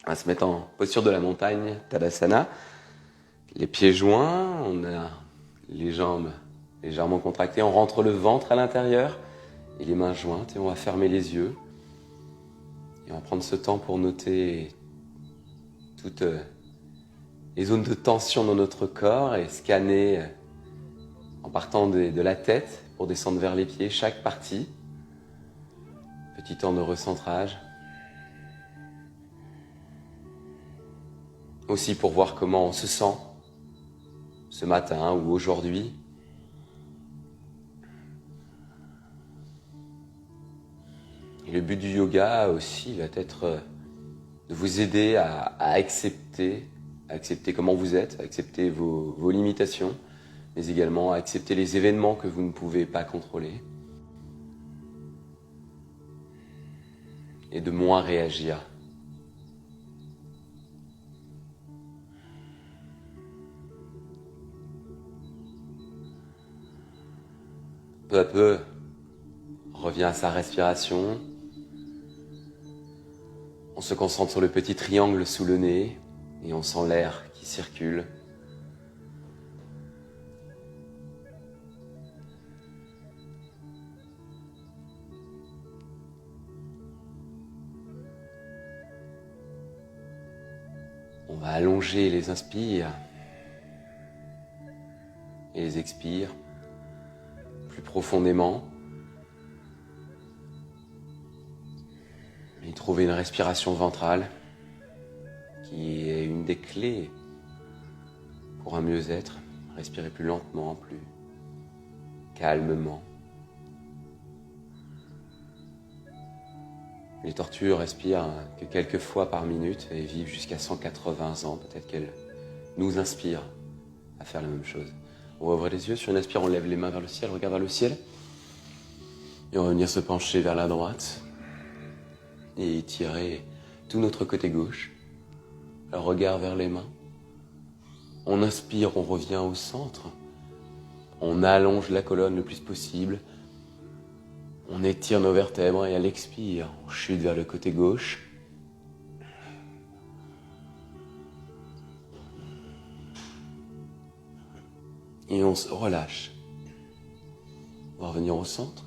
On va se mettre en posture de la montagne, Tadasana. Les pieds joints, on a les jambes légèrement contractées. On rentre le ventre à l'intérieur et les mains jointes et on va fermer les yeux. Et on va prendre ce temps pour noter toutes les zones de tension dans notre corps et scanner en partant de la tête pour descendre vers les pieds chaque partie. Petit temps de recentrage. Aussi pour voir comment on se sent ce matin ou aujourd'hui. Et le but du yoga aussi va être de vous aider à accepter comment vous êtes, à accepter vos limitations, mais également à accepter les événements que vous ne pouvez pas contrôler. Et de moins réagir. Peu à peu, on revient à sa respiration. On se concentre sur le petit triangle sous le nez et on sent l'air qui circule. On va allonger les inspires et les expires plus profondément. Et trouver une respiration ventrale qui est une des clés pour un mieux-être. Respirer plus lentement, plus calmement. Les tortues respirent que quelques fois par minute et vivent jusqu'à 180 ans. Peut-être qu'elles nous inspirent à faire la même chose. On va ouvrir les yeux. Sur une inspire, on lève les mains vers le ciel, on regarde vers le ciel. Et on va venir se pencher vers la droite et étirer tout notre côté gauche. Un regard vers les mains. On inspire, on revient au centre. On allonge la colonne le plus possible. On étire nos vertèbres et à l'expire, on chute vers le côté gauche. Et on se relâche. On va revenir au centre.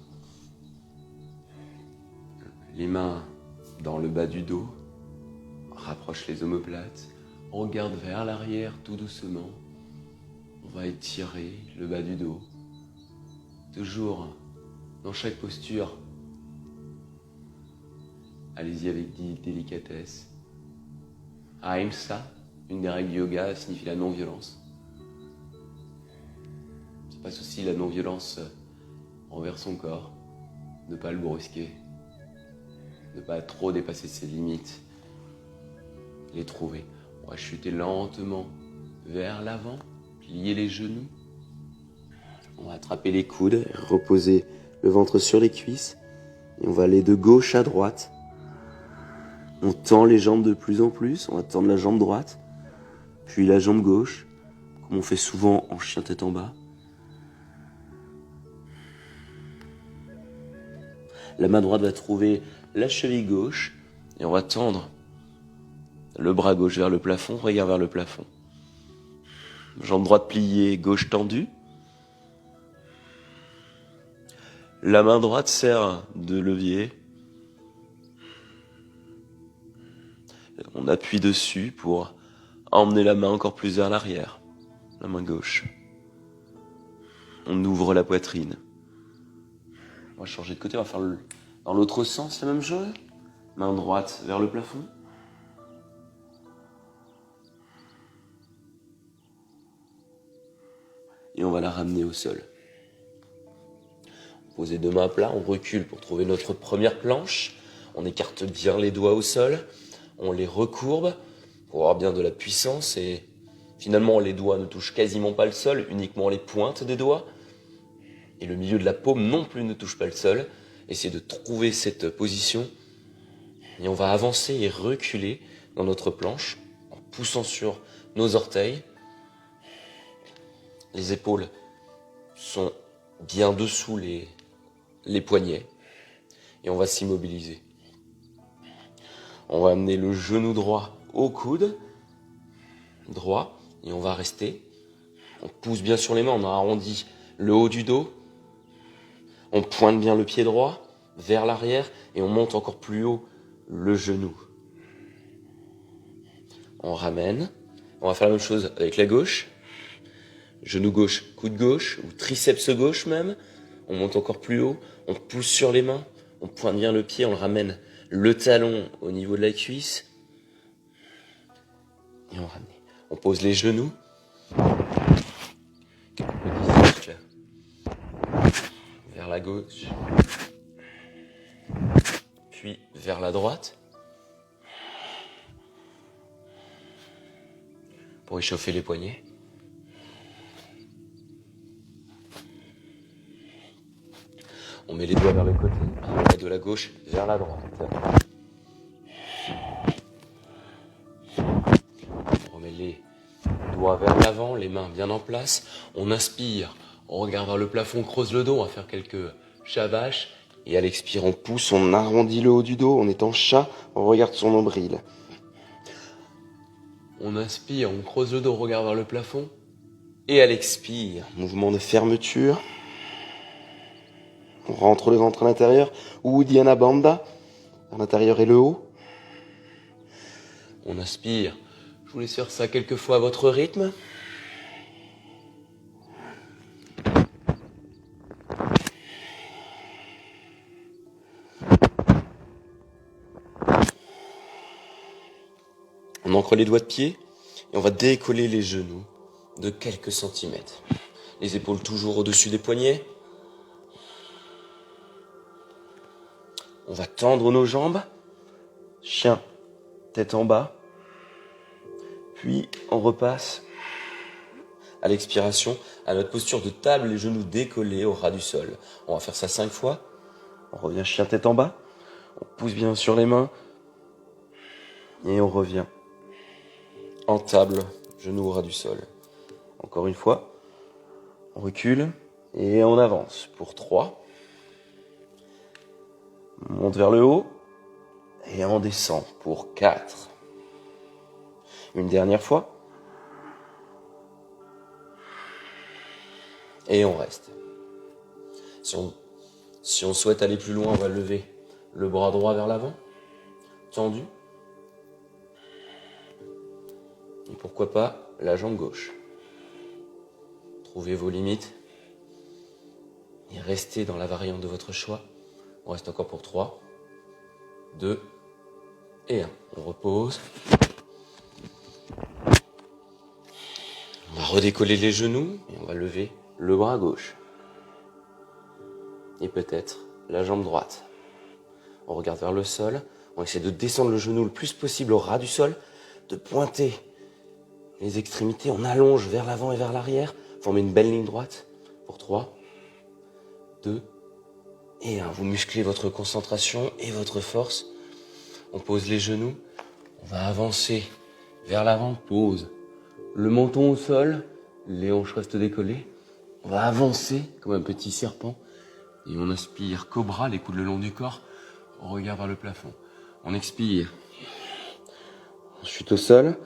Les mains dans le bas du dos. On rapproche les omoplates. On regarde vers l'arrière tout doucement. On va étirer le bas du dos. Toujours dans chaque posture. Allez-y avec délicatesse. Ahimsa, une des règles du yoga, signifie la non-violence. Ça passe aussi la non-violence envers son corps. Ne pas le brusquer. Ne pas trop dépasser ses limites. Les trouver. On va chuter lentement vers l'avant. Plier les genoux. On va attraper les coudes, reposer le ventre sur les cuisses. Et on va aller de gauche à droite. On tend les jambes de plus en plus. On va tendre la jambe droite, puis la jambe gauche, comme on fait souvent en chien tête en bas. La main droite va trouver la cheville gauche et on va tendre le bras gauche vers le plafond, regard vers le plafond. Jambe droite pliée, gauche tendue. La main droite sert de levier. On appuie dessus pour emmener la main encore plus vers l'arrière. La main gauche. On ouvre la poitrine. On va changer de côté, on va faire dans l'autre sens la même chose. Main droite vers le plafond. Et on va la ramener au sol. Poser deux mains à plat, on recule pour trouver notre première planche. On écarte bien les doigts au sol. On les recourbe pour avoir bien de la puissance. Et finalement, les doigts ne touchent quasiment pas le sol, uniquement les pointes des doigts. Et le milieu de la paume non plus ne touche pas le sol. Essayez de trouver cette position. Et on va avancer et reculer dans notre planche en poussant sur nos orteils. Les épaules sont bien dessous les poignets. Et on va s'immobiliser. On va amener le genou droit au coude droit et on va rester. On pousse bien sur les mains, on arrondit le haut du dos. On pointe bien le pied droit vers l'arrière et on monte encore plus haut le genou. On ramène. On va faire la même chose avec la gauche. Genou gauche, coude gauche ou triceps gauche même. On monte encore plus haut. On pousse sur les mains. On pointe bien le pied. On le ramène le talon au niveau de la cuisse. Et on ramène. On pose les genoux. Quelques petits cercles vers la gauche. Puis vers la droite. Pour échauffer les poignets. On met les doigts vers le côté, et de la gauche vers la droite. On remet les doigts vers l'avant, les mains bien en place. On inspire, on regarde vers le plafond, on creuse le dos, on va faire quelques chavaches. Et à l'expire, on pousse, on arrondit le haut du dos, on est en chat, on regarde son nombril. On inspire, on creuse le dos, on regarde vers le plafond. Et à l'expire, mouvement de fermeture. On rentre le ventre à l'intérieur. Uddiyana Bandha, à l'intérieur et le haut. On inspire. Je vous laisse faire ça quelques fois à votre rythme. On ancre les doigts de pied et on va décoller les genoux de quelques centimètres. Les épaules toujours au-dessus des poignets. On va tendre nos jambes. Chien, tête en bas. Puis on repasse à l'expiration à notre posture de table, les genoux décollés au ras du sol. On va faire ça 5 fois. On revient chien tête en bas. On pousse bien sur les mains. Et on revient en table, genoux au ras du sol. Encore une fois. On recule et on avance pour 3. On monte vers le haut et on descend pour 4. Une dernière fois. Et on reste. Si on souhaite aller plus loin, on va lever le bras droit vers l'avant, tendu. Et pourquoi pas la jambe gauche. Trouvez vos limites et restez dans la variante de votre choix. On reste encore pour 3, 2 et 1. On repose. On va redécoller les genoux et on va lever le bras gauche. Et peut-être la jambe droite. On regarde vers le sol. On essaie de descendre le genou le plus possible au ras du sol, de pointer les extrémités. On allonge vers l'avant et vers l'arrière. Former une belle ligne droite pour 3, 2 et 1. Vous musclez votre concentration et votre force. On pose les genoux. On va avancer vers l'avant. Pose le menton au sol. Les hanches restent décollées. On va avancer comme un petit serpent. Et on inspire cobra, les coudes le long du corps. On regarde vers le plafond. On expire. On chute au sol.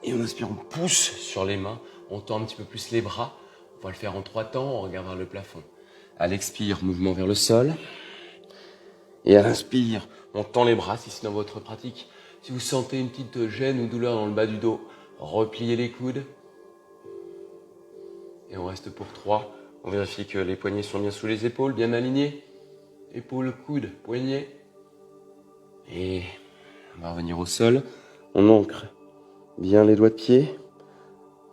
Et on inspire, on pousse sur les mains. On tend un petit peu plus les bras. On va le faire en 3 temps. On regarde vers le plafond. À l'expire, mouvement vers le sol. Et à l'inspire, on tend les bras si c'est dans votre pratique. Si vous sentez une petite gêne ou douleur dans le bas du dos, repliez les coudes. Et on reste pour 3. On vérifie que les poignets sont bien sous les épaules, bien alignés. Épaules, coudes, poignets. Et on va revenir au sol. On ancre bien les doigts de pied.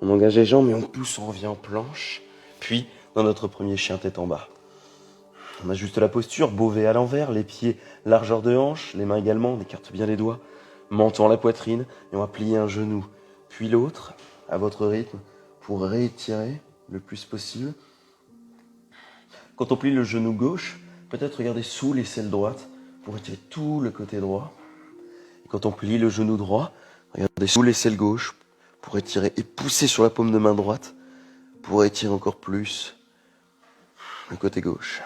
On engage les jambes et on pousse, on revient en planche. Puis, dans notre premier chien tête en bas. On ajuste la posture, bovet à l'envers, les pieds largeur de hanche, les mains également, on écarte bien les doigts. Menton à la poitrine et on va plier un genou, puis l'autre, à votre rythme, pour réétirer le plus possible. Quand on plie le genou gauche, peut-être regarder sous l'aisselle droite pour étirer tout le côté droit. Et quand on plie le genou droit, regardez sous l'aisselle gauche pour étirer et pousser sur la paume de main droite pour étirer encore plus le côté gauche.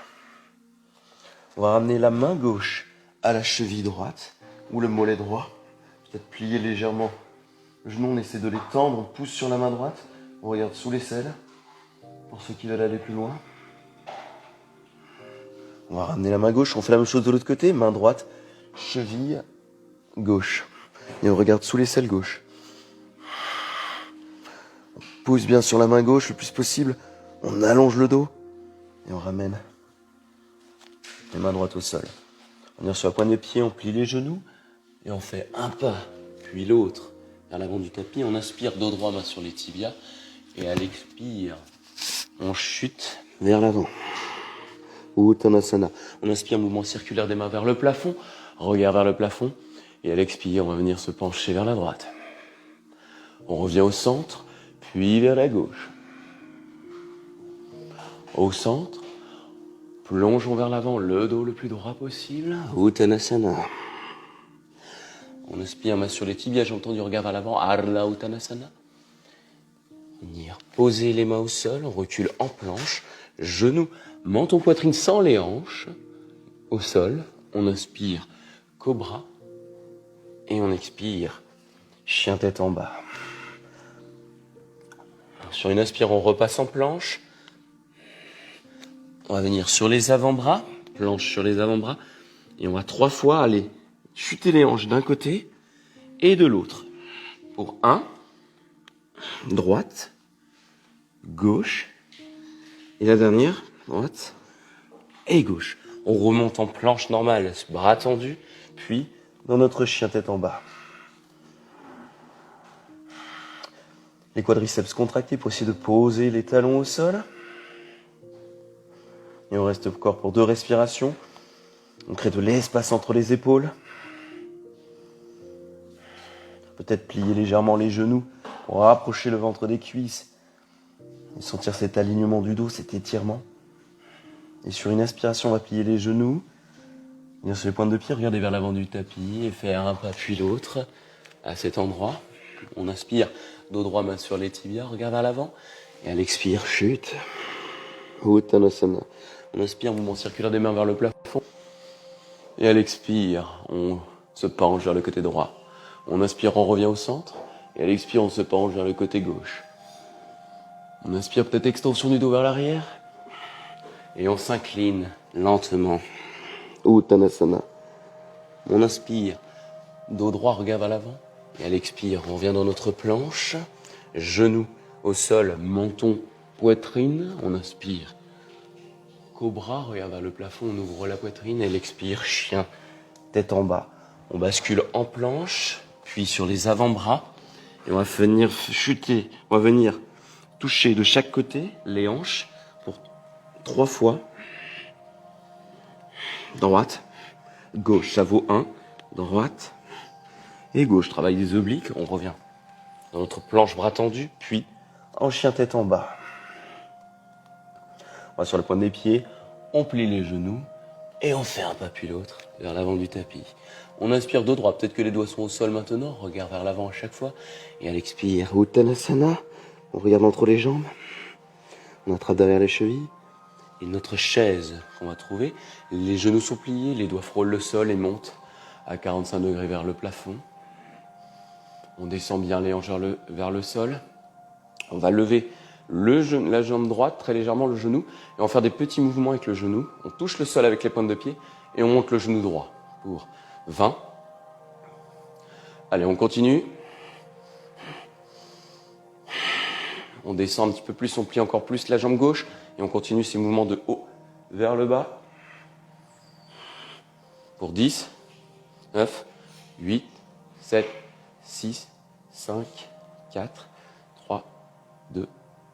On va ramener la main gauche à la cheville droite ou le mollet droit. Peut-être plier légèrement Le genou, on essaie de les tendre, on pousse sur la main droite. On regarde sous l'aisselle, pour ceux qui veulent aller plus loin. On va ramener la main gauche, on fait la même chose de l'autre côté, main droite, cheville gauche. Et on regarde sous l'aisselle gauche. On pousse bien sur la main gauche le plus possible, on allonge le dos et on ramène les mains droites au sol. On vient sur la pointe de pied, on plie les genoux et on fait un pas, puis l'autre vers l'avant du tapis. On inspire, dos droit, main sur les tibias et à l'expire, on chute vers l'avant. Uttanasana. On inspire, mouvement circulaire des mains vers le plafond, regard vers le plafond. Et à l'expire, on va venir se pencher vers la droite. On revient au centre, puis vers la gauche. Au centre, plongeons vers l'avant, le dos le plus droit possible. Uttanasana. On inspire, main sur les tibias, j'entends du regard vers l'avant. Ardha Uttanasana. On y poser les mains au sol, on recule en planche, genoux, menton, poitrine sans les hanches. Au sol, on inspire, cobra. Et on expire, chien tête en bas. Sur une inspire, on repasse en planche. On va venir sur les avant-bras, planche sur les avant-bras. Et on va 3 fois aller chuter les hanches d'un côté et de l'autre. Pour 1, droite, gauche. Et la dernière, droite et gauche. On remonte en planche normale, bras tendus, puis dans notre chien tête en bas. Les quadriceps contractés pour essayer de poser les talons au sol. Et on reste encore pour 2 respirations. On crée de l'espace entre les épaules. Peut-être plier légèrement les genoux pour rapprocher le ventre des cuisses. Et sentir cet alignement du dos, cet étirement. Et sur une inspiration, on va plier les genoux. Venir sur les pointes de pied, regarder vers l'avant du tapis et faire un pas puis l'autre à cet endroit. On inspire, dos droit, main sur les tibias, regarde vers l'avant. Et à l'expire, chute. Uttanasana. On inspire, mouvement circulaire des mains vers le plafond. Et à l'expire, on se penche vers le côté droit. On inspire, on revient au centre. Et à l'expire, on se penche vers le côté gauche. On inspire, peut-être extension du dos vers l'arrière. Et on s'incline lentement. Uttanasana. On inspire, dos droit, regard vers l'avant. Et à l'expire, on revient dans notre planche. Genoux au sol, menton, poitrine. On inspire. Cobra, regard vers le plafond, on ouvre la poitrine. Et à l'expire, chien, tête en bas. On bascule en planche, puis sur les avant-bras. Et on va venir chuter, on va venir toucher de chaque côté les hanches pour 3 fois. Droite, gauche, ça vaut 1. Droite et gauche. Travail des obliques, on revient dans notre planche bras tendus, puis en chien tête en bas. On va sur la pointe des pieds, on plie les genoux et on fait un pas puis l'autre vers l'avant du tapis. On inspire dos droit, peut-être que les doigts sont au sol maintenant, regard vers l'avant à chaque fois. Et à l'expire, Uttanasana, on regarde entre les jambes, on attrape derrière les chevilles. Et notre chaise qu'on va trouver, les genoux sont pliés, les doigts frôlent le sol et montent à 45 degrés vers le plafond. On descend bien les hanches vers le sol. On va lever la jambe droite très légèrement, le genou, et on va faire des petits mouvements avec le genou. On touche le sol avec les pointes de pied et on monte le genou droit pour 20. Allez, on continue. On descend un petit peu plus, on plie encore plus la jambe gauche et on continue ces mouvements de haut vers le bas. Pour 10, 9, 8, 7, 6, 5, 4, 3, 2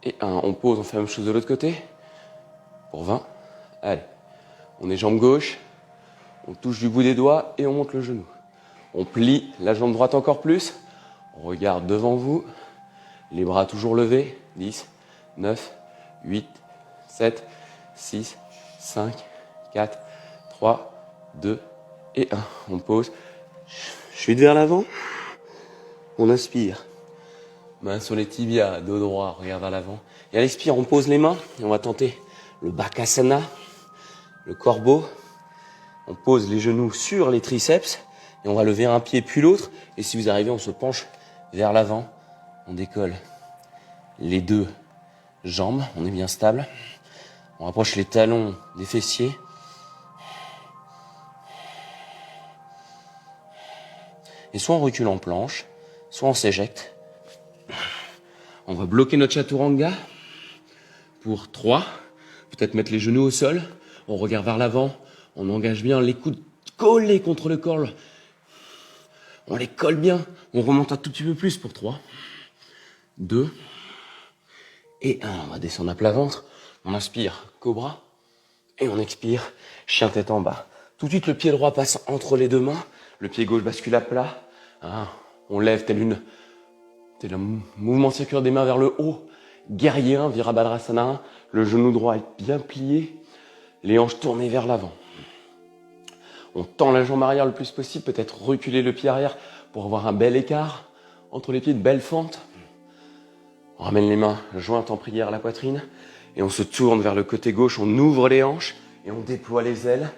et 1. On pose, on fait la même chose de l'autre côté. Pour 20. Allez, on est jambe gauche, on touche du bout des doigts et on monte le genou. On plie la jambe droite encore plus. On regarde devant vous. Les bras toujours levés. 10, 9, 8, 7, 6, 5, 4, 3, 2 et 1. On pose. Chute vers l'avant. On inspire. Main sur les tibias, dos droit, regarde vers l'avant. Et à l'expire, on pose les mains et on va tenter le Bakasana, le corbeau. On pose les genoux sur les triceps et on va lever un pied puis l'autre. Et si vous arrivez, on se penche vers l'avant. On décolle les deux jambes, on est bien stable. On rapproche les talons des fessiers. Et soit on recule en planche, soit on s'éjecte. On va bloquer notre chaturanga pour 3. Peut-être mettre les genoux au sol. On regarde vers l'avant. On engage bien les coudes collés contre le corps. On les colle bien. On remonte un tout petit peu plus pour 3. 2. Et 1. On va descendre à plat ventre. On inspire, cobra. Et on expire, chien tête en bas. Tout de suite, le pied droit passe entre les deux mains. Le pied gauche bascule à plat. On lève tel un mouvement circulaire des mains vers le haut. Guerrier 1, Virabhadrasana 1. Le genou droit est bien plié. Les hanches tournées vers l'avant. On tend la jambe arrière le plus possible. Peut-être reculer le pied arrière pour avoir un bel écart entre les pieds, de belle fente. On ramène les mains jointes en prière à la poitrine. Et on se tourne vers le côté gauche. On ouvre les hanches et on déploie les ailes.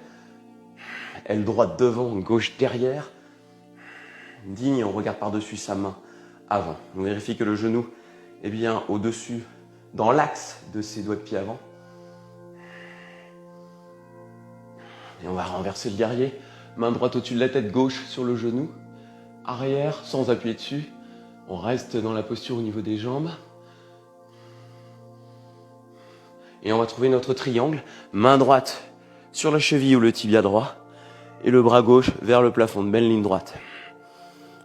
Aile droite devant, gauche derrière. Digne, on regarde par-dessus sa main avant. On vérifie que le genou est bien au-dessus, dans l'axe de ses doigts de pied avant. Et on va renverser le guerrier. Main droite au-dessus de la tête, gauche sur le genou. Arrière, sans appuyer dessus. On reste dans la posture au niveau des jambes. Et on va trouver notre triangle. Main droite sur la cheville ou le tibia droit. Et le bras gauche vers le plafond, de belle ligne droite.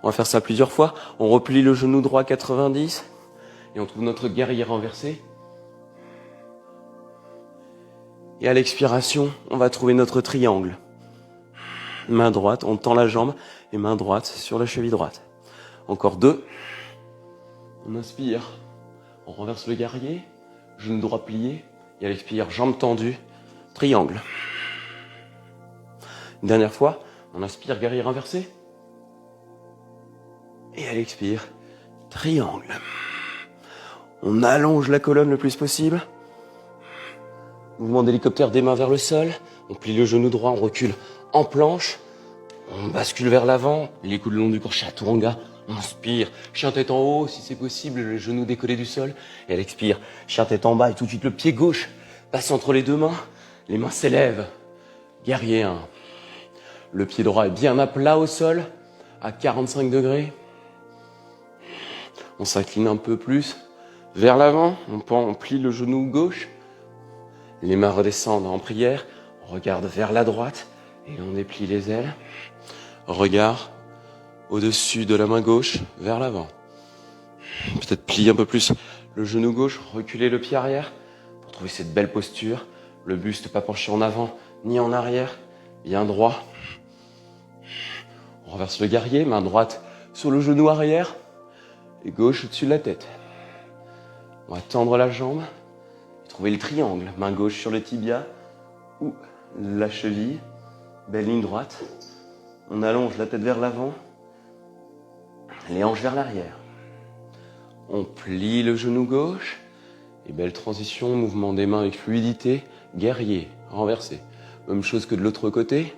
On va faire ça plusieurs fois. On replie le genou droit 90. Et on trouve notre guerrier renversé. Et à l'expiration, on va trouver notre triangle. Main droite, on tend la jambe. Et main droite sur la cheville droite. Encore 2. On inspire. On renverse le guerrier. Genou droit plié. Et à l'expire, jambes tendues. Triangle. Une dernière fois. On inspire, guerrier renversé. Et à l'expire, triangle. On allonge la colonne le plus possible. Mouvement d'hélicoptère des mains vers le sol. On plie le genou droit, on recule en planche. On bascule vers l'avant, les coudes le long du corps, chaturanga. On inspire, chien tête en haut, si c'est possible, les genoux décollés du sol. Et elle expire, chien tête en bas, et tout de suite le pied gauche passe entre les deux mains. Les mains s'élèvent. Guerrier 1. Le pied droit est bien à plat au sol, à 45 degrés. On s'incline un peu plus vers l'avant. On plie le genou gauche. Les mains redescendent en prière. On regarde vers la droite et on déplie les ailes. Regard au-dessus de la main gauche vers l'avant. Peut-être plier un peu plus le genou gauche, reculer le pied arrière pour trouver cette belle posture. Le buste pas penché en avant ni en arrière, bien droit. On renverse le guerrier, main droite sur le genou arrière et gauche au-dessus de la tête. On va tendre la jambe et trouver le triangle. Main gauche sur le tibia ou la cheville. Belle ligne droite. On allonge la tête vers l'avant. Les hanches vers l'arrière. On plie le genou gauche. Et belle transition, mouvement des mains avec fluidité. Guerrier, renversé. Même chose que de l'autre côté.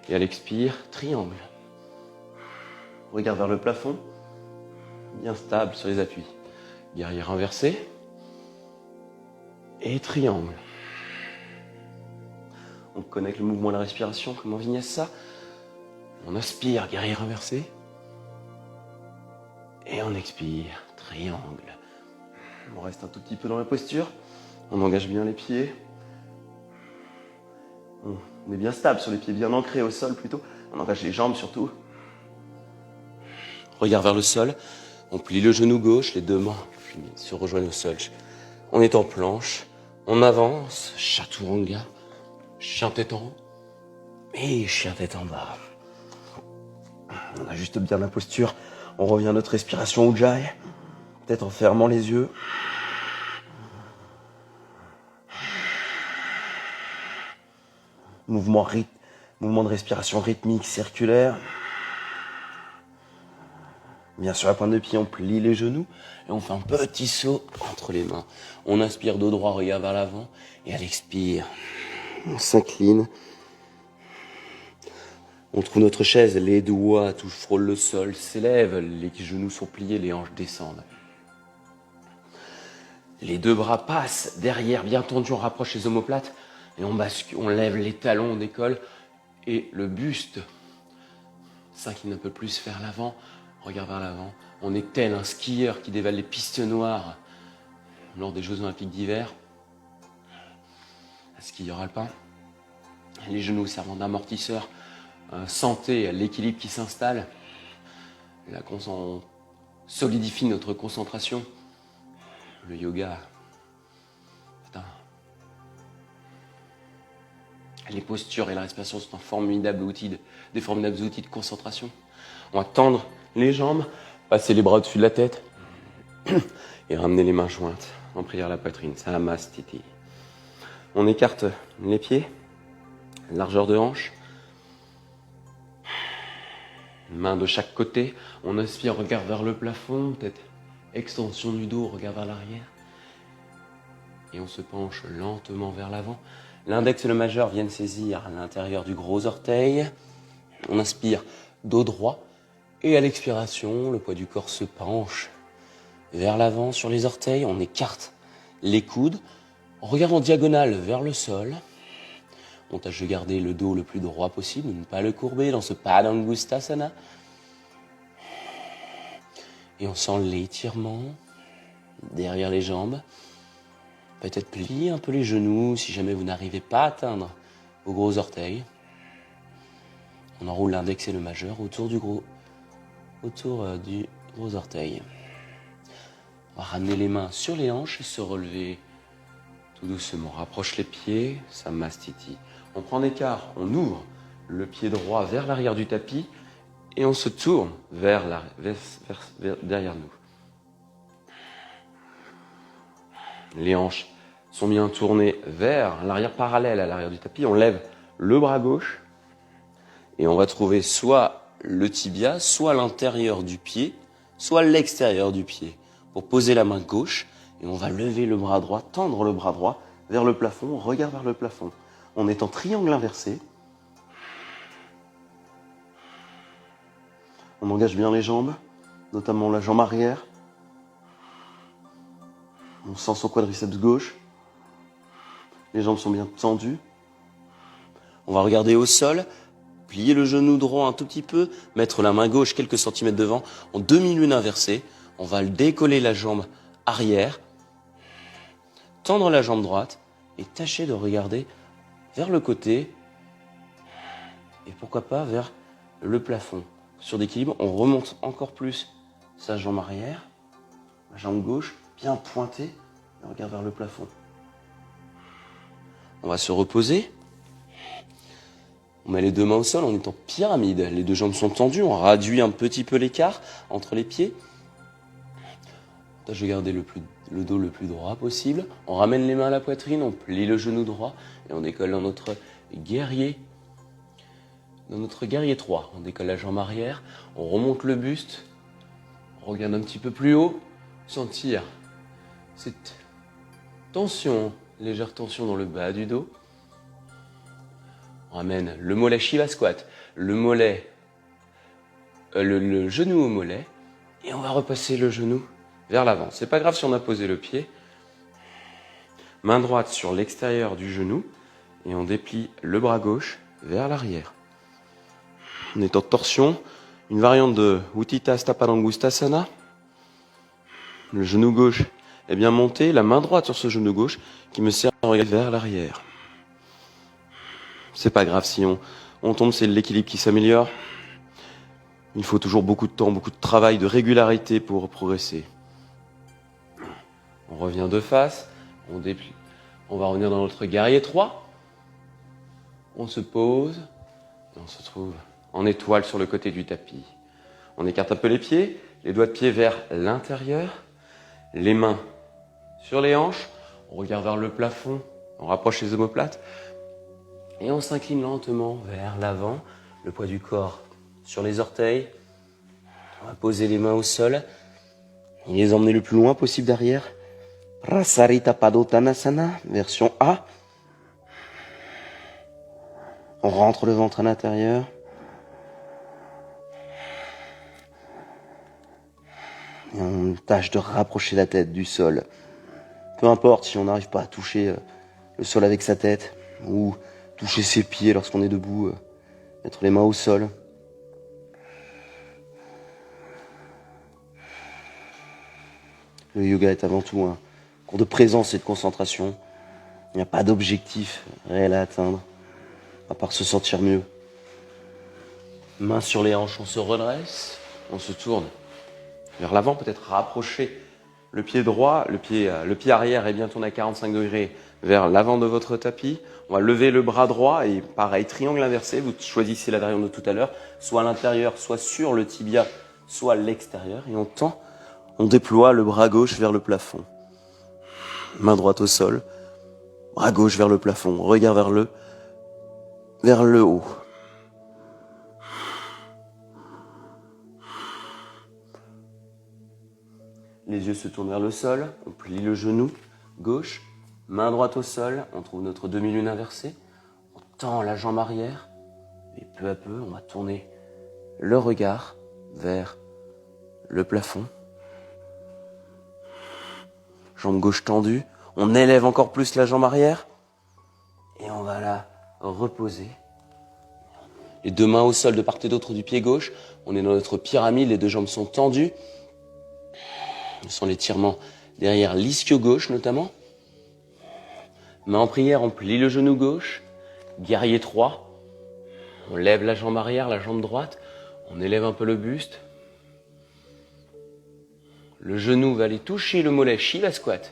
Et à l'expire, triangle. Regarde vers le plafond. Bien stable sur les appuis. Guerrier renversé. Et triangle. On connecte le mouvement à la respiration comme en vinyasa. On inspire, guerrier renversé. Et on expire, triangle. On reste un tout petit peu dans la posture. On engage bien les pieds. On est bien stable sur les pieds, bien ancrés au sol plutôt. On engage les jambes surtout. Regard vers le sol. On plie le genou gauche, les deux mains se rejoignent au sol. On est en planche. On avance, chaturanga. Chien tête en haut et chien tête en bas. On ajuste bien la posture. On revient à notre respiration Ujjayi. Peut-être en fermant les yeux. Mouvement de respiration rythmique, circulaire. Bien sur la pointe de pied, on plie les genoux et on fait un petit saut entre les mains. On inspire dos droit, regard vers l'avant et à l'expire, on s'incline. On trouve notre chaise, les doigts tout frôlent le sol, s'élèvent, les genoux sont pliés, les hanches descendent. Les deux bras passent derrière, bien tendus, on rapproche les omoplates et on lève les talons, on décolle et le buste s'incline un peu plus vers l'avant, regarde vers l'avant. On est tel un skieur qui dévale les pistes noires lors des Jeux Olympiques d'hiver. Un skieur alpin. Les genoux servant d'amortisseur. Sentez l'équilibre qui s'installe. Là, on solidifie notre concentration. Le yoga. Putain. Les postures et la respiration sont des formidables outils de concentration. On va tendre les jambes, passer les bras au-dessus de la tête et ramener les mains jointes en prière à la poitrine. Samastiti. On écarte les pieds, largeur de hanche. Mains de chaque côté. On inspire, regard vers le plafond, peut-être extension du dos, regard vers l'arrière. Et on se penche lentement vers l'avant. L'index et le majeur viennent saisir à l'intérieur du gros orteil. On inspire, dos droit. Et à l'expiration, le poids du corps se penche vers l'avant sur les orteils. On écarte les coudes. On regarde en diagonale vers le sol. On tâche de garder le dos le plus droit possible, de ne pas le courber dans ce Padangusthasana. Et on sent l'étirement derrière les jambes. Peut-être plier un peu les genoux si jamais vous n'arrivez pas à atteindre vos gros orteils. On enroule l'index et le majeur autour du gros orteil. On va ramener les mains sur les hanches et se relever tout doucement. Rapproche les pieds, Samastiti. On prend des quarts, on ouvre le pied droit vers l'arrière du tapis et on se tourne vers derrière nous. Les hanches sont bien tournées vers l'arrière parallèle à l'arrière du tapis. On lève le bras gauche et on va trouver soit le tibia, soit l'intérieur du pied, soit l'extérieur du pied pour poser la main gauche et on va lever le bras droit, tendre le bras droit vers le plafond, regard vers le plafond. On est en triangle inversé. On engage bien les jambes, notamment la jambe arrière. On sent son quadriceps gauche. Les jambes sont bien tendues. On va regarder au sol, plier le genou droit un tout petit peu, mettre la main gauche quelques centimètres devant, en demi-lune inversée. On va décoller la jambe arrière, tendre la jambe droite et tâcher de regarder vers le côté et pourquoi pas vers le plafond. Sur d'équilibre, on remonte encore plus sa jambe arrière, la jambe gauche bien pointée et on regarde vers le plafond. On va se reposer. On met les deux mains au sol, on est en pyramide. Les deux jambes sont tendues, on réduit un petit peu l'écart entre les pieds. On tâche de garder le dos le plus droit possible. On ramène les mains à la poitrine, on plie le genou droit et on décolle dans notre guerrier. Dans notre guerrier 3, on décolle la jambe arrière, on remonte le buste, on regarde un petit peu plus haut, sentir cette tension, légère tension dans le bas du dos. On ramène le mollet Shiva Squat, le genou au mollet et on va repasser le genou vers l'avant. C'est pas grave si on a posé le pied. Main droite sur l'extérieur du genou et on déplie le bras gauche vers l'arrière. On est en torsion, une variante de Utthita Hasta Padangusthasana. Le genou gauche est bien monté, la main droite sur ce genou gauche qui me sert à regarder vers l'arrière. C'est pas grave si on tombe, c'est l'équilibre qui s'améliore. Il faut toujours beaucoup de temps, beaucoup de travail, de régularité pour progresser. On revient de face, on déplie. On va revenir dans notre guerrier 3. On se pose et on se trouve en étoile sur le côté du tapis. On écarte un peu les pieds, les doigts de pied vers l'intérieur, les mains sur les hanches, on regarde vers le plafond, on rapproche les omoplates et on s'incline lentement vers l'avant, le poids du corps sur les orteils. On va poser les mains au sol et les emmener le plus loin possible derrière. Prasarita Padottanasana, version A. On rentre le ventre à l'intérieur. Et on tâche de rapprocher la tête du sol. Peu importe si on n'arrive pas à toucher le sol avec sa tête ou toucher ses pieds lorsqu'on est debout, mettre les mains au sol. Le yoga est avant tout un cours de présence et de concentration. Il n'y a pas d'objectif réel à atteindre, à part se sentir mieux. Mains sur les hanches, on se redresse, on se tourne vers l'avant, peut-être rapprocher le pied droit, le pied arrière est bien tourné à 45 degrés vers l'avant de votre tapis. On va lever le bras droit et pareil, triangle inversé, vous choisissez la variante de tout à l'heure, soit à l'intérieur, soit sur le tibia, soit à l'extérieur. Et on tend, on déploie le bras gauche vers le plafond. Main droite au sol, bras gauche vers le plafond, regard vers le haut. Les yeux se tournent vers le sol, on plie le genou gauche, main droite au sol, on trouve notre demi-lune inversée, on tend la jambe arrière, et peu à peu, on va tourner le regard vers le plafond. Jambe gauche tendue, on élève encore plus la jambe arrière, et on va la reposer. Les deux mains au sol de part et d'autre du pied gauche, on est dans notre pyramide, les deux jambes sont tendues. Ce sont l'étirement derrière l'ischio gauche notamment. Main en prière, on plie le genou gauche. Guerrier 3. On lève la jambe arrière, la jambe droite. On élève un peu le buste. Le genou va aller toucher le mollet Shiva Squat.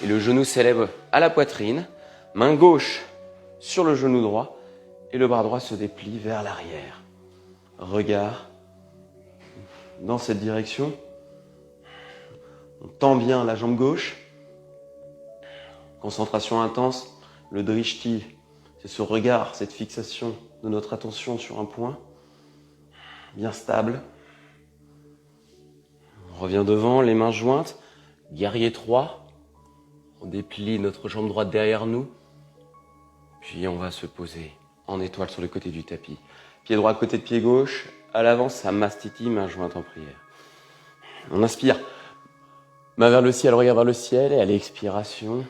Et le genou s'élève à la poitrine. Main gauche sur le genou droit. Et le bras droit se déplie vers l'arrière. Regard dans cette direction. On tend bien la jambe gauche. Concentration intense. Le drishti, c'est ce regard, cette fixation de notre attention sur un point. Bien stable. On revient devant, les mains jointes. Guerrier 3. On déplie notre jambe droite derrière nous. Puis on va se poser en étoile sur le côté du tapis. Pied droit à côté de pied gauche. À l'avant, Samastiti, main jointe en prière. On inspire. Main vers le ciel, regard vers le ciel, et à l'expiration,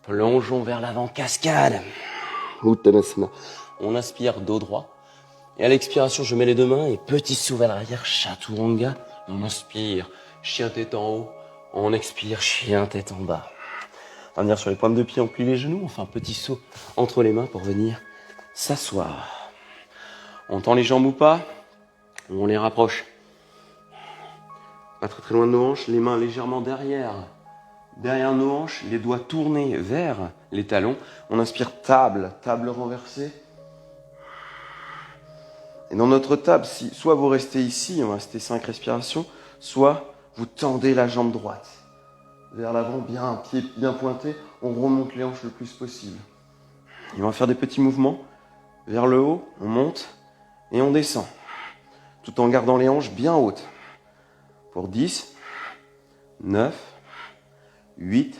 plongeons vers l'avant, cascade. Uttanasana. On inspire, dos droit. Et à l'expiration, je mets les deux mains et petit saut vers l'arrière, Chaturanga. On inspire, chien tête en haut. On expire, chien tête en bas. On va venir sur les pointes de pied, on plie les genoux, on fait un petit saut entre les mains pour venir s'asseoir. On tend les jambes ou pas, on les rapproche. Pas très très loin de nos hanches, les mains légèrement derrière nos hanches, les doigts tournés vers les talons. On inspire table renversée. Et dans notre table, soit vous restez ici, on va rester 5 respirations, soit vous tendez la jambe droite vers l'avant, bien, pied bien pointé, on remonte les hanches le plus possible. Et on va faire des petits mouvements vers le haut, on monte et on descend, tout en gardant les hanches bien hautes. Pour 10, 9, 8,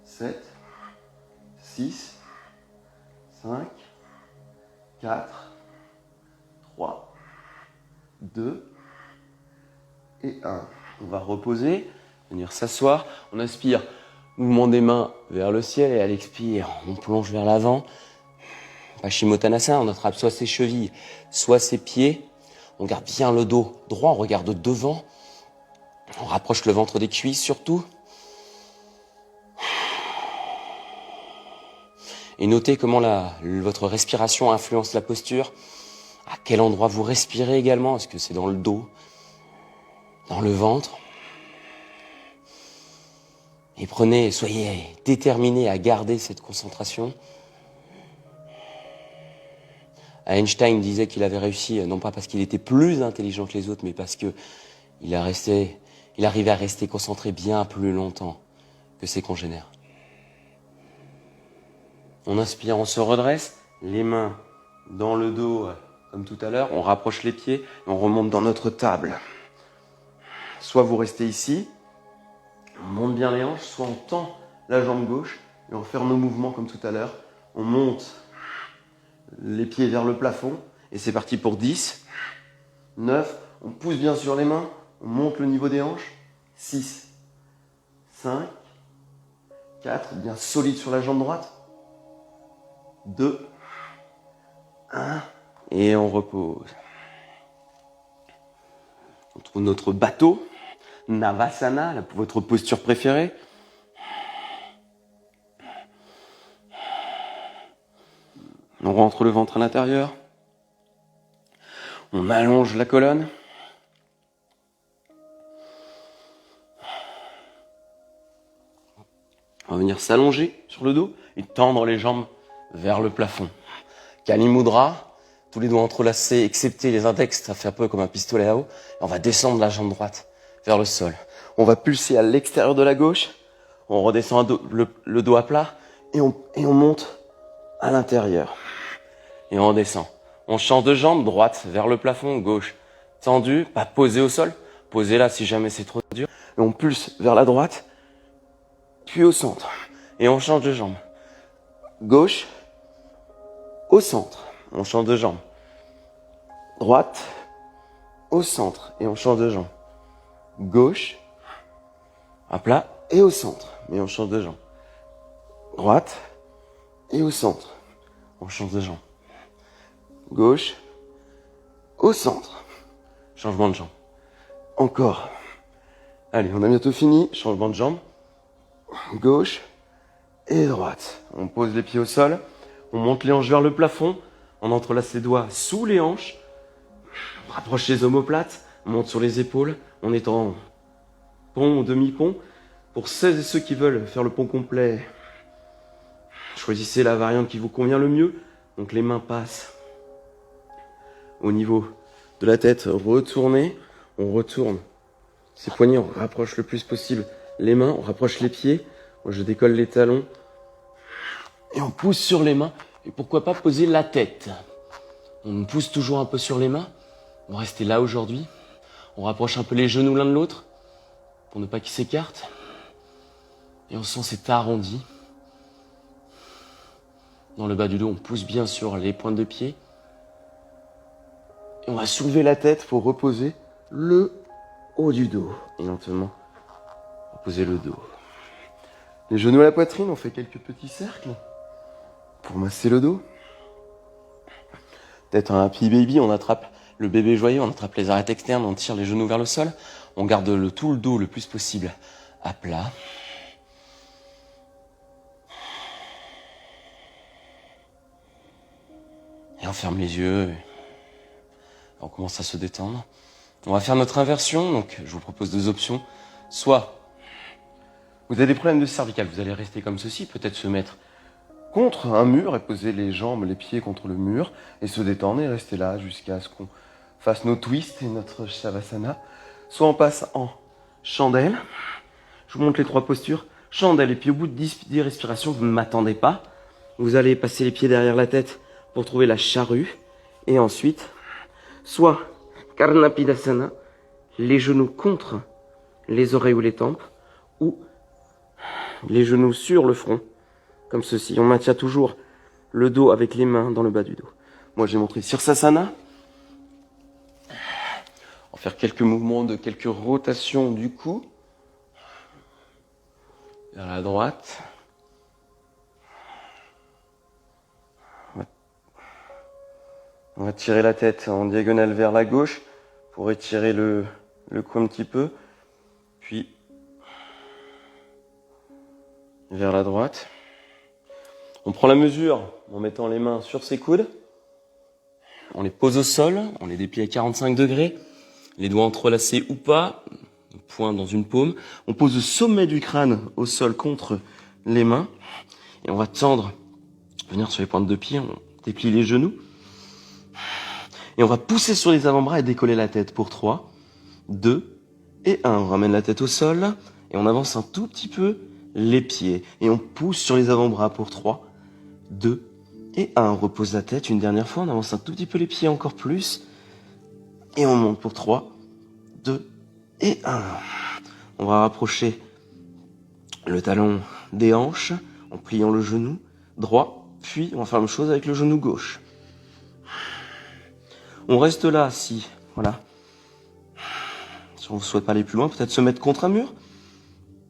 7, 6, 5, 4, 3, 2 et 1. On va reposer, venir s'asseoir. On inspire, mouvement des mains vers le ciel et à l'expire, on plonge vers l'avant. Paschimottanasana, on attrape soit ses chevilles, soit ses pieds. On garde bien le dos droit, on regarde devant. On rapproche le ventre des cuisses surtout. Et notez comment votre respiration influence la posture. À quel endroit vous respirez également. Est-ce que c'est dans le dos, dans le ventre? Et soyez déterminés à garder cette concentration. Einstein disait qu'il avait réussi, non pas parce qu'il était plus intelligent que les autres, mais parce que il arrivait à rester concentré bien plus longtemps que ses congénères. On inspire, on se redresse, les mains dans le dos, comme tout à l'heure, on rapproche les pieds et on remonte dans notre table. Soit vous restez ici, on monte bien les hanches, soit on tend la jambe gauche et on fait nos mouvements comme tout à l'heure. On monte les pieds vers le plafond et c'est parti pour 10, 9, on pousse bien sur les mains, On monte le niveau des hanches. 6, 5, 4, bien solide sur la jambe droite. 2, 1, et on repose. On trouve notre bateau, Navasana, votre posture préférée. On rentre le ventre à l'intérieur. On allonge la colonne. On va venir s'allonger sur le dos et tendre les jambes vers le plafond. Kali Mudra, tous les doigts entrelacés, excepté les index, ça fait un peu comme un pistolet à eau. Et on va descendre la jambe droite vers le sol. On va pulser à l'extérieur de la gauche. On redescend le dos à plat et on monte à l'intérieur. Et on redescend. On change de jambe, droite vers le plafond, gauche tendue, pas posée au sol. Posée là si jamais c'est trop dur. Et on pulse vers la droite, puis au centre. Et on change de jambe. Gauche, au centre. On change de jambe. Droite, au centre. Et on change de jambe. Gauche, à plat et au centre. Et on change de jambe. Droite et au centre. On change de jambe. Gauche, au centre. Changement de jambe. Encore. Allez, on a bientôt fini. Changement de jambe. Gauche et droite. On pose les pieds au sol. On monte les hanches vers le plafond. On entrelace les doigts sous les hanches. On rapproche les omoplates. On monte sur les épaules. On est en pont ou demi-pont. Pour celles et ceux qui veulent faire le pont complet, choisissez la variante qui vous convient le mieux. Donc les mains passent au niveau de la tête, retournez, on retourne ses poignets, on rapproche le plus possible les mains, on rapproche les pieds, moi je décolle les talons et on pousse sur les mains et pourquoi pas poser la tête. On pousse toujours un peu sur les mains, on va rester là aujourd'hui, on rapproche un peu les genoux l'un de l'autre pour ne pas qu'ils s'écartent et on sent cet arrondi. Dans le bas du dos, on pousse bien sur les pointes de pied. Et on va soulever la tête pour reposer le haut du dos. Et lentement, reposer le dos. Les genoux à la poitrine, on fait quelques petits cercles pour masser le dos. Peut-être un happy baby, on attrape le bébé joyeux, on attrape les arêtes externes, on tire les genoux vers le sol. On garde tout le dos le plus possible à plat. Et on ferme les yeux. On commence à se détendre. On va faire notre inversion. Donc, je vous propose deux options. Soit, vous avez des problèmes de cervicale. Vous allez rester comme ceci. Peut-être se mettre contre un mur et poser les jambes, les pieds contre le mur. Et se détendre et rester là jusqu'à ce qu'on fasse nos twists et notre shavasana. Soit on passe en chandelle. Je vous montre les trois postures. Chandelle. Et puis au bout de 10 respirations, vous ne m'attendez pas. Vous allez passer les pieds derrière la tête pour trouver la charrue. Et ensuite, soit Karnapidasana, les genoux contre les oreilles ou les tempes, ou les genoux sur le front, comme ceci. On maintient toujours le dos avec les mains dans le bas du dos. Moi, j'ai montré Sirsasana. On va faire quelques mouvements de quelques rotations du cou. Vers la droite. On va tirer la tête en diagonale vers la gauche pour étirer le cou un petit peu. Puis vers la droite. On prend la mesure en mettant les mains sur ses coudes. On les pose au sol, on les déplie à 45 degrés. Les doigts entrelacés ou pas, poing dans une paume. On pose le sommet du crâne au sol contre les mains. Et on va tendre, venir sur les pointes de pied, on déplie les genoux. Et on va pousser sur les avant-bras et décoller la tête pour 3, 2 et 1. On ramène la tête au sol et on avance un tout petit peu les pieds. Et on pousse sur les avant-bras pour 3, 2 et 1. On repose la tête une dernière fois, on avance un tout petit peu les pieds encore plus. Et on monte pour 3, 2 et 1. On va rapprocher le talon des hanches en pliant le genou droit. Puis on va faire la même chose avec le genou gauche. On reste là assis, voilà, Si on ne souhaite pas aller plus loin, peut-être se mettre contre un mur.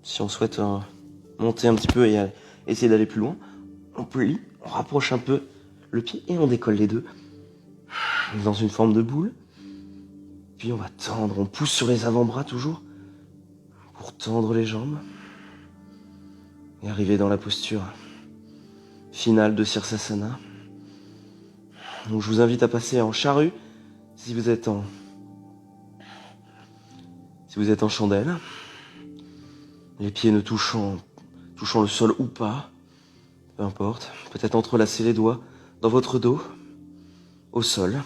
Si on souhaite monter un petit peu et essayer d'aller plus loin, on plie, on rapproche un peu le pied et on décolle les deux dans une forme de boule. Puis on va tendre, on pousse sur les avant-bras toujours pour tendre les jambes et arriver dans la posture finale de Sirsasana. Donc je vous invite à passer en charrue si vous êtes en chandelle, les pieds ne touchant le sol ou pas, peu importe. Peut-être entrelacer les doigts dans votre dos, au sol,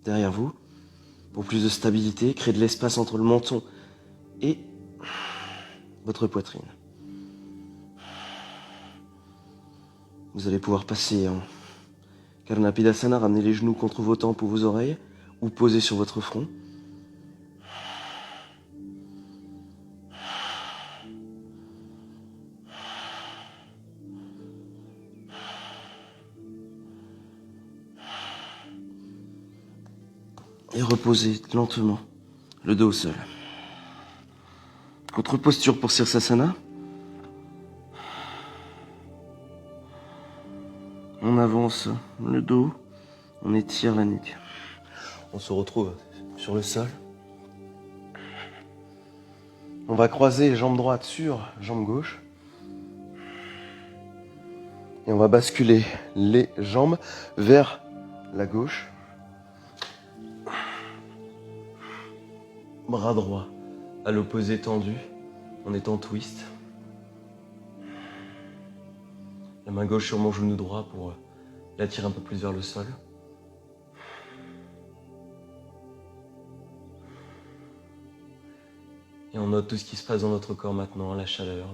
derrière vous, pour plus de stabilité, créer de l'espace entre le menton et votre poitrine. Vous allez pouvoir passer en Karnapidasana, ramener les genoux contre vos tempes ou vos oreilles, ou poser sur votre front. Et reposez lentement le dos au sol. Autre posture pour Sirsasana. On avance le dos, on étire la nuque. On se retrouve sur le sol. On va croiser jambe droite sur jambe gauche. Et on va basculer les jambes vers la gauche. Bras droit à l'opposé tendu, on est en twist. La main gauche sur mon genou droit pour l'attirer un peu plus vers le sol. Et on note tout ce qui se passe dans notre corps maintenant, la chaleur,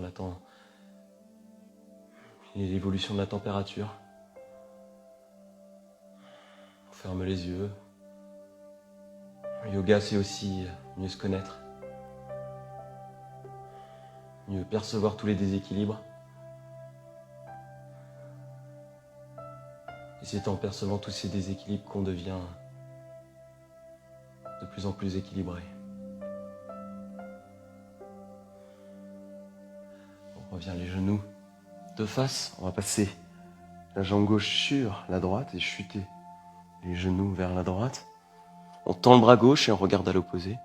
et l'évolution de la température. On ferme les yeux. Le yoga, c'est aussi mieux se connaître, mieux percevoir tous les déséquilibres. Et c'est en percevant tous ces déséquilibres qu'on devient de plus en plus équilibré. On revient les genoux de face. On va passer la jambe gauche sur la droite et chuter les genoux vers la droite. On tend le bras gauche et on regarde à l'opposé.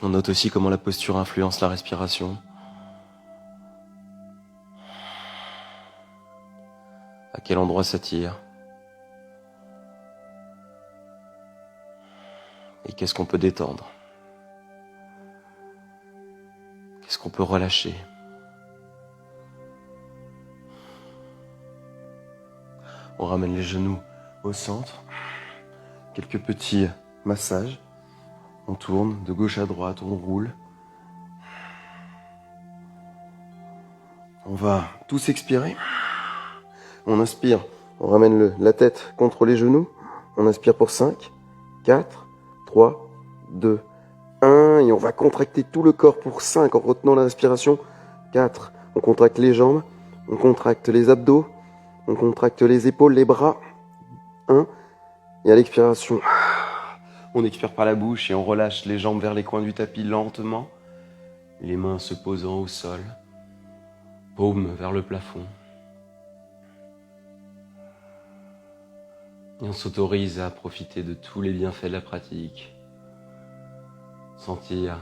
On note aussi comment la posture influence la respiration. À quel endroit ça tire. Et qu'est-ce qu'on peut détendre? Qu'est-ce qu'on peut relâcher? On ramène les genoux au centre. Quelques petits massages. On tourne de gauche à droite, on roule. On va tous expirer. On inspire, on ramène la tête contre les genoux. On inspire pour 5, 4, 3, 2, 1. Et on va contracter tout le corps pour 5 en retenant la respiration. 4, on contracte les jambes, on contracte les abdos, on contracte les épaules, les bras. 1. Et à l'expiration, on expire par la bouche et on relâche les jambes vers les coins du tapis lentement. Les mains se posant au sol, paumes vers le plafond. Et on s'autorise à profiter de tous les bienfaits de la pratique. Sentir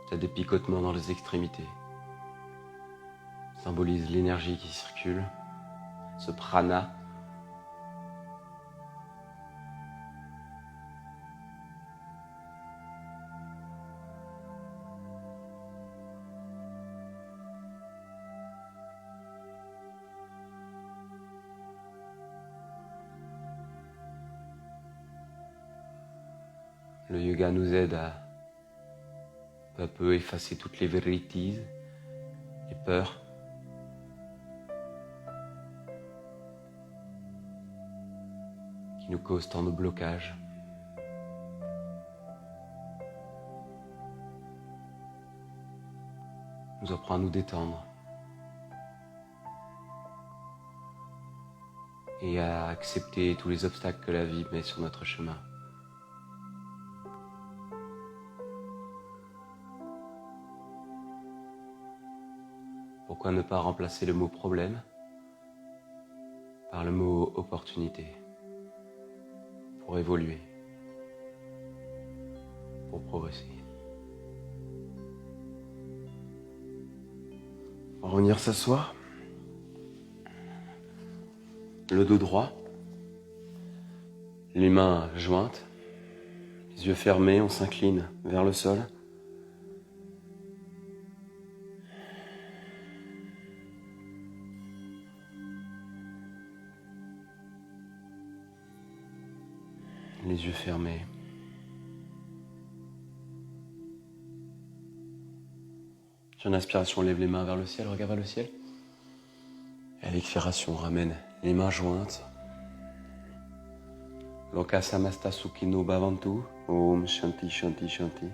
peut-être des picotements dans les extrémités. Symbolise l'énergie qui circule, ce prana. Le yoga nous aide à peu à peu effacer toutes les vérités, les peurs. Qui nous causent tant de blocages. Nous apprend à nous détendre. et à accepter tous les obstacles que la vie met sur notre chemin. Pourquoi ne pas remplacer le mot problème par le mot opportunité pour évoluer, pour progresser. On va revenir s'asseoir. Le dos droit, les mains jointes, les yeux fermés, on s'incline vers le sol. Les yeux fermés. Sur une inspiration, on lève les mains vers le ciel, regarde vers le ciel. Et à l'expiration, on ramène les mains jointes. Loka samasta sukhino bhavantu. Om shanti shanti shanti.